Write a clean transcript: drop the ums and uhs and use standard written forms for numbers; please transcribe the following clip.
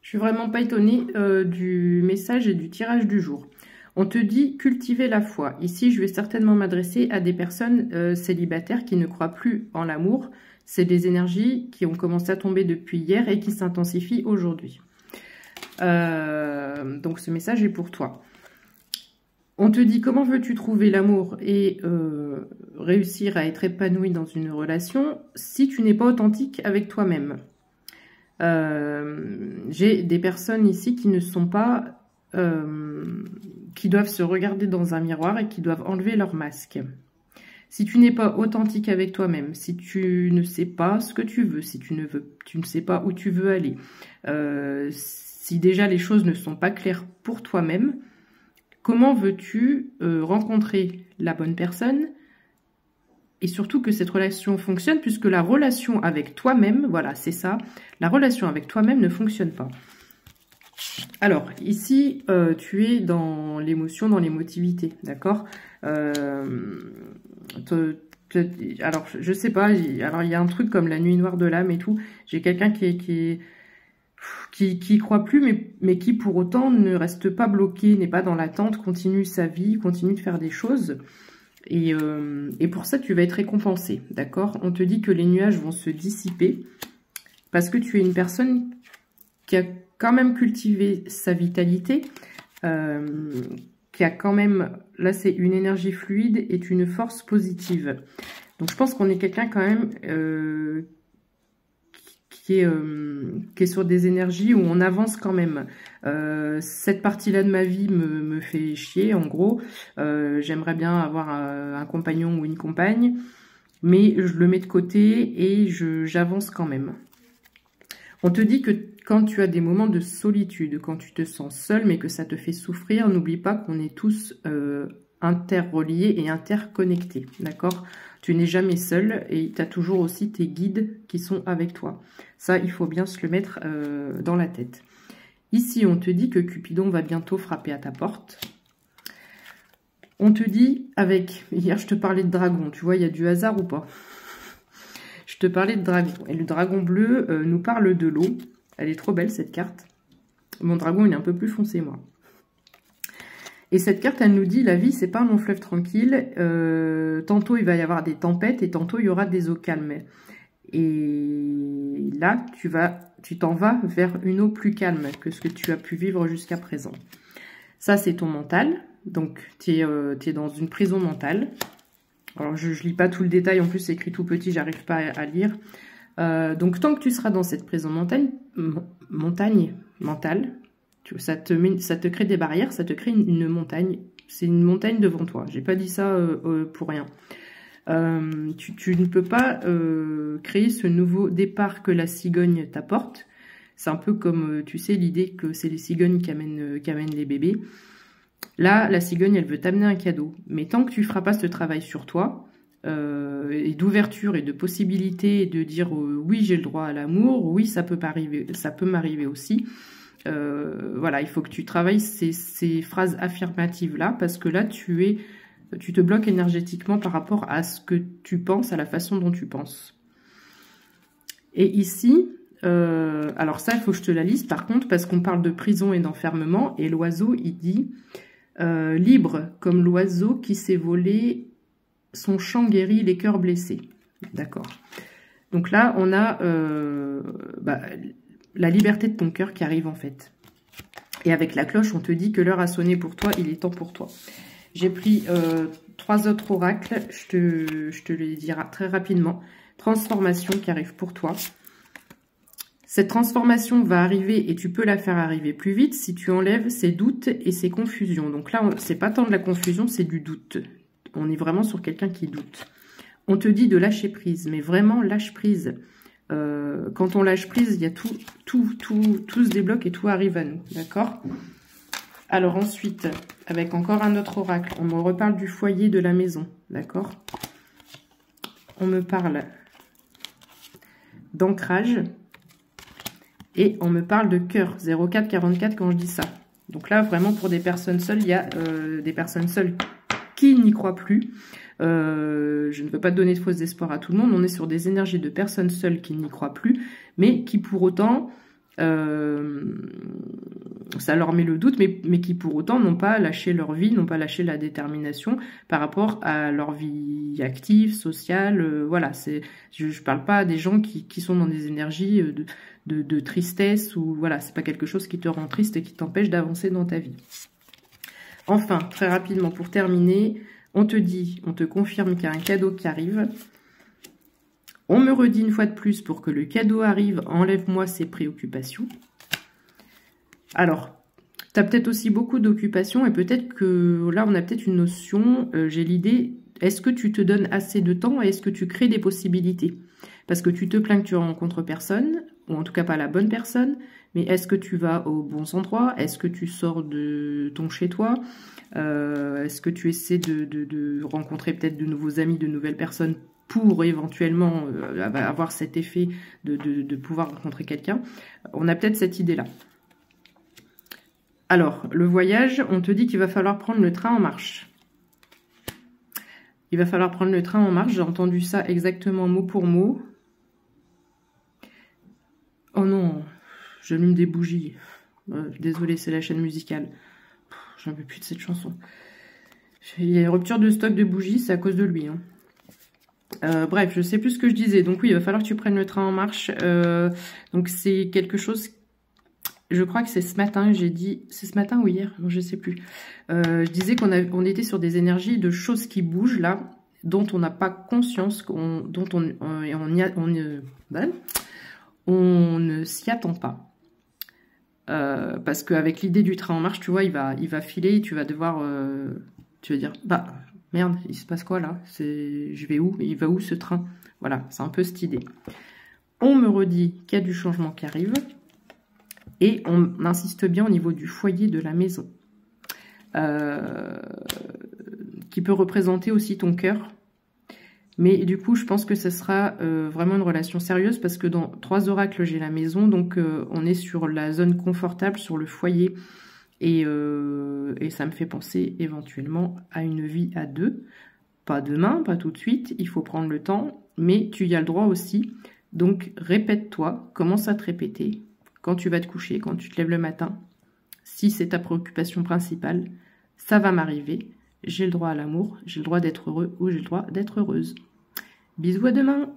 Je suis vraiment pas étonnée du message et du tirage du jour. On te dit cultiver la foi. Ici, je vais certainement m'adresser à des personnes célibataires qui ne croient plus en l'amour. C'est des énergies qui ont commencé à tomber depuis hier et qui s'intensifient aujourd'hui. Donc ce message est pour toi. On te dit comment veux-tu trouver l'amour et réussir à être épanoui dans une relation si tu n'es pas authentique avec toi-même. J'ai des personnes ici qui ne sont pas, qui doivent se regarder dans un miroir et qui doivent enlever leur masque. Si tu n'es pas authentique avec toi-même, si tu ne sais pas ce que tu veux, si tu ne sais pas où tu veux aller, si déjà les choses ne sont pas claires pour toi-même, comment veux-tu rencontrer la bonne personne et surtout que cette relation fonctionne, puisque la relation avec toi-même, voilà, c'est ça, la relation avec toi-même ne fonctionne pas. Alors, ici, tu es dans l'émotion, dans l'émotivité, d'accord? Alors, je sais pas, alors il y a un truc comme la nuit noire de l'âme et tout, j'ai quelqu'un qui croit plus, mais qui pour autant ne reste pas bloqué, n'est pas dans l'attente, continue sa vie, continue de faire des choses. Et pour ça, tu vas être récompensé, d'accord? On te dit que les nuages vont se dissiper parce que tu es une personne qui a quand même cultivé sa vitalité, qui a quand même, là c'est une énergie fluide et une force positive. Donc je pense qu'on est quelqu'un quand même qui est sur des énergies où on avance quand même. Cette partie-là de ma vie me fait chier, en gros. J'aimerais bien avoir un compagnon ou une compagne, mais je le mets de côté et j'avance quand même. On te dit que quand tu as des moments de solitude, quand tu te sens seul, mais que ça te fait souffrir, n'oublie pas qu'on est tous interreliés et interconnectés, d'accord? Tu n'es jamais seul et tu as toujours aussi tes guides qui sont avec toi. Ça, il faut bien se le mettre dans la tête. Ici, on te dit que Cupidon va bientôt frapper à ta porte. On te dit hier, je te parlais de dragon. Tu vois, il y a du hasard ou pas? Je te parlais de dragon. Et le dragon bleu nous parle de l'eau. Elle est trop belle, cette carte. Mon dragon, il est un peu plus foncé, moi. Et cette carte, elle nous dit, la vie, c'est pas un long fleuve tranquille. Tantôt, il va y avoir des tempêtes et tantôt, il y aura des eaux calmes. Et là, tu t'en vas vers une eau plus calme que ce que tu as pu vivre jusqu'à présent. Ça, c'est ton mental. Donc, tu es dans une prison mentale. Alors, je lis pas tout le détail. En plus, c'est écrit tout petit, j'arrive pas à lire. Donc, tant que tu seras dans cette prison montagne mentale, ça te crée des barrières, ça te crée une montagne. C'est une montagne devant toi. J'ai pas dit ça pour rien. Tu ne peux pas créer ce nouveau départ que la cigogne t'apporte. C'est un peu comme, tu sais, l'idée que c'est les cigognes qui amènent les bébés. Là, la cigogne, elle veut t'amener un cadeau. Mais tant que tu feras pas ce travail sur toi, et d'ouverture et de possibilité, et de dire oui, j'ai le droit à l'amour, oui, ça peut m'arriver aussi. Voilà, il faut que tu travailles ces phrases affirmatives-là, parce que là, tu te bloques énergétiquement par rapport à ce que tu penses, à la façon dont tu penses. Et ici, alors ça, il faut que je te la lise par contre, parce qu'on parle de prison et d'enfermement, et l'oiseau, il dit libre comme l'oiseau qui s'est volé son chant guérit les cœurs blessés. D'accord. Donc là, on a la liberté de ton cœur qui arrive en fait. Et avec la cloche, on te dit que l'heure a sonné pour toi, il est temps pour toi. J'ai pris 3 autres oracles, je te les dirai très rapidement. Transformation qui arrive pour toi. Cette transformation va arriver et tu peux la faire arriver plus vite si tu enlèves ces doutes et ces confusions. Donc là, c'est pas tant de la confusion, c'est du doute. On est vraiment sur quelqu'un qui doute. On te dit de lâcher prise, mais vraiment lâche prise. Quand on lâche prise, il y a tout se débloque et tout arrive à nous, d'accord? Alors ensuite, avec encore un autre oracle, on me reparle du foyer de la maison, d'accord? On me parle d'ancrage et on me parle de cœur, 0444 quand je dis ça. Donc là, vraiment pour des personnes seules, il y a des personnes seules qui n'y croient plus. Je ne veux pas donner de faux espoirs à tout le monde. On est sur des énergies de personnes seules qui n'y croient plus, mais qui pour autant Ça leur met le doute, mais qui pour autant n'ont pas lâché leur vie, n'ont pas lâché la détermination par rapport à leur vie active, sociale. Voilà, je parle pas des gens qui sont dans des énergies de tristesse, ou voilà, c'est pas quelque chose qui te rend triste et qui t'empêche d'avancer dans ta vie. Enfin, très rapidement pour terminer, on te confirme qu'il y a un cadeau qui arrive. On me redit une fois de plus, pour que le cadeau arrive, enlève-moi ces préoccupations. Alors, tu as peut-être aussi beaucoup d'occupations, et peut-être que là, on a peut-être une notion, j'ai l'idée, est-ce que tu te donnes assez de temps et est-ce que tu crées des possibilités? Parce que tu te plains que tu rencontres personne, ou en tout cas pas la bonne personne, mais est-ce que tu vas aux bons endroits? Est-ce que tu sors de ton chez-toi? Est-ce que tu essaies de rencontrer peut-être de nouveaux amis, de nouvelles personnes pour éventuellement avoir cet effet de pouvoir rencontrer quelqu'un? On a peut-être cette idée-là. Alors, le voyage, on te dit qu'il va falloir prendre le train en marche. Il va falloir prendre le train en marche, j'ai entendu ça exactement mot pour mot. Oh non, j'allume des bougies. Désolée, c'est la chaîne musicale. J'en peux plus de cette chanson. Il y a une rupture de stock de bougies, c'est à cause de lui. Bref, je sais plus ce que je disais. Donc oui, il va falloir que tu prennes le train en marche. Donc c'est quelque chose... Je crois que c'est ce matin, j'ai dit... C'est ce matin ou hier? Non, je sais plus. Je disais qu'on était sur des énergies de choses qui bougent, là, dont on n'a pas conscience, dont on ne s'y attend pas. Parce qu'avec l'idée du train en marche, tu vois, il va filer et tu vas devoir... tu vas dire, bah, merde, il se passe quoi là? Je vais où? Il va où ce train? Voilà, c'est un peu cette idée. On me redit qu'il y a du changement qui arrive. Et on insiste bien au niveau du foyer de la maison. Qui peut représenter aussi ton cœur. Mais du coup, je pense que ce sera vraiment une relation sérieuse, parce que dans 3 oracles, j'ai la maison. Donc, on est sur la zone confortable, sur le foyer. Et ça me fait penser éventuellement à une vie à 2. Pas demain, pas tout de suite. Il faut prendre le temps. Mais tu y as le droit aussi. Donc, répète-toi. Commence à te répéter. Quand tu vas te coucher, quand tu te lèves le matin, si c'est ta préoccupation principale, ça va m'arriver. J'ai le droit à l'amour, j'ai le droit d'être heureux ou j'ai le droit d'être heureuse. Bisous, à demain!